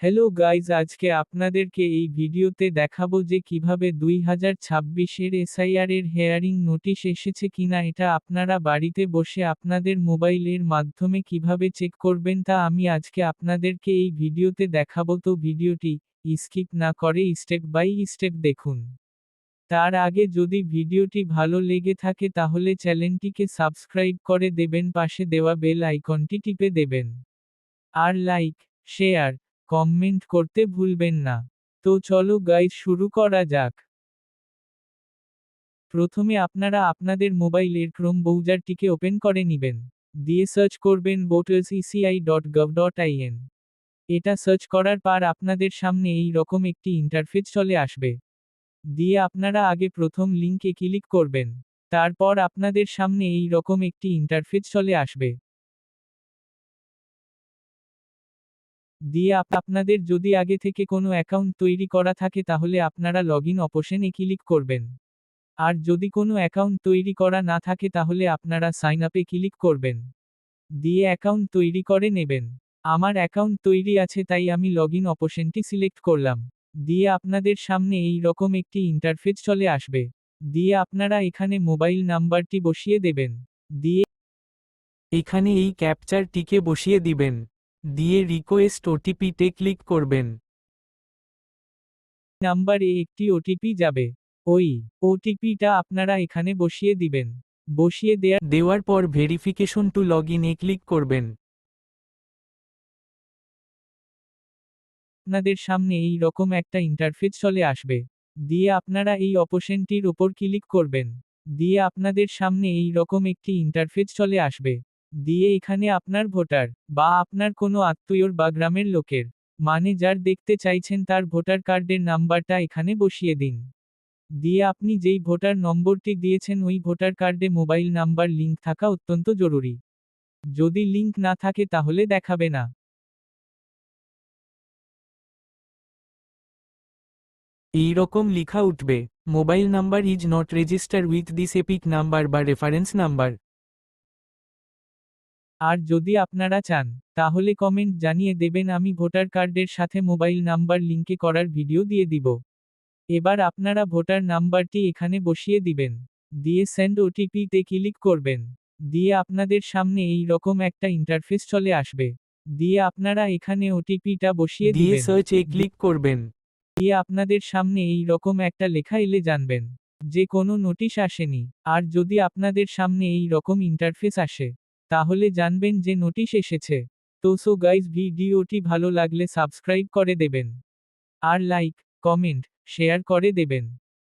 Hello guys, আজকে আপনাদেরকে এই ভিডিওতে দেখাবো যে কিভাবে 2026 এর এসআইআর এর হেয়ারিং নোটিশ এসেছে কিনা এটা আপনারা বাড়িতে বসে আপনাদের মোবাইলের মাধ্যমে কিভাবে চেক করবেন তা আমি আজকে আপনাদেরকে এই ভিডিওতে দেখাবো। তো ভিডিওটি স্কিপ না করে স্টেপ বাই স্টেপ দেখুন। তার আগে যদি ভিডিওটি ভালো লেগে থাকে তাহলে চ্যানেলটিকে সাবস্ক্রাইব করে দেবেন, পাশে দেওয়া বেল আইকনটি টিপে দেবেন। আর লাইক, শেয়ার, কমেন্ট করতে ভুলবেন না। তো চলো গাইজ, শুরু করা যাক। প্রথমে আপনারা আপনাদের মোবাইলের ক্রোম ব্রাউজারটিকে ওপেন করে নিবেন। দিয়ে সার্চ করবেন voters.eci.gov.in। এটা সার্চ করার পর আপনাদের সামনে এই রকম একটি ইন্টারফেস চলে আসবে। দিয়ে আপনারা আগে প্রথম লিংকে ক্লিক করবেন। তারপর আপনাদের সামনে এই রকম একটি ইন্টারফেস চলে আসবে। দিয়ে আপনাদের যদি আগে থেকে কোনো অ্যাকাউন্ট তৈরি করা থাকে তাহলে আপনারা লগইন অপশনে ক্লিক করবেন। আর যদি কোনো অ্যাকাউন্ট তৈরি করা না থাকে তাহলে আপনারা সাইন আপে ক্লিক করবেন। দিয়ে অ্যাকাউন্ট তৈরি করে নেবেন। আমার অ্যাকাউন্ট তৈরি আছে তাই আমি লগইন অপশনটি সিলেক্ট করলাম। দিয়ে আপনাদের সামনে এই রকম একটি ইন্টারফেস চলে আসবে। দিয়ে আপনারা এখানে মোবাইল নাম্বারটি বসিয়ে দেবেন। দিয়ে এখানে এই ক্যাপচারটিকে বসিয়ে দিবেন। দিয়ে রিকোয়েস্ট ওটিপিতে ক্লিক করবেন। নাম্বারে একটি ওটিপি যাবে। ওই ওটিপিটা আপনারা এখানে বসিয়ে দিবেন। বসিয়ে দেওয়ার পর ভেরিফিকেশন টু লগইন এ ক্লিক করবেন। আপনাদের সামনে এই রকম একটা ইন্টারফেস চলে আসবে। দিয়ে আপনারা এই অপশনটির উপর ক্লিক করবেন। দিয়ে আপনাদের সামনে এই রকম একটি ইন্টারফেস চলে আসবে। দিয়ে এখানে আপনার ভোটার বা আপনার কোনো আত্মীয়র বা গ্রামের লোকের, মানে যার দেখতে চাইছেন তার ভোটার কার্ডের নাম্বারটা এখানে বসিয়ে দিন। দিয়ে আপনি যেই ভোটার নম্বরটি দিয়েছেন ওই ভোটার কার্ডে মোবাইল নাম্বার লিংক থাকা অত্যন্ত জরুরি। যদি লিংক না থাকে তাহলে দেখাবে না। এই রকম লেখা উঠবে, mobile number is not register with this epic number বা রেফারেন্স নাম্বার। আর যদি আপনারা চান, তাহলে কমেন্ট জানিয়ে দেবেন, আমি ভোটার কার্ডের সাথে মোবাইল নাম্বার লিঙ্কে করার ভিডিও দিয়ে দিব। এবার আপনারা ভোটার নাম্বারটি এখানে বসিয়ে দিবেন। দিয়ে সেন্ড ওটিপি তে ক্লিক করবেন। দিয়ে আপনাদের সামনে এই রকম একটা ইন্টারফেস চলে আসবে। দিয়ে আপনারা এখানে ওটিপিটা বসিয়ে দিয়ে দিবেন। সার্চ এ ক্লিক করবেন। দিয়ে আপনাদের সামনে এই রকম একটা লেখা এলে জানবেন যে কোনো নোটিশ আসেনি। আর যদি আপনাদের সামনে এই রকম ইন্টারফেস আসে, তাহলে জানবেন যে নোটিশ এসেছে। তো সো গাইজ, ভিডিওটি ভালো লাগলে সাবস্ক্রাইব করে দেবেন। আর লাইক, কমেন্ট, শেয়ার করে দেবেন।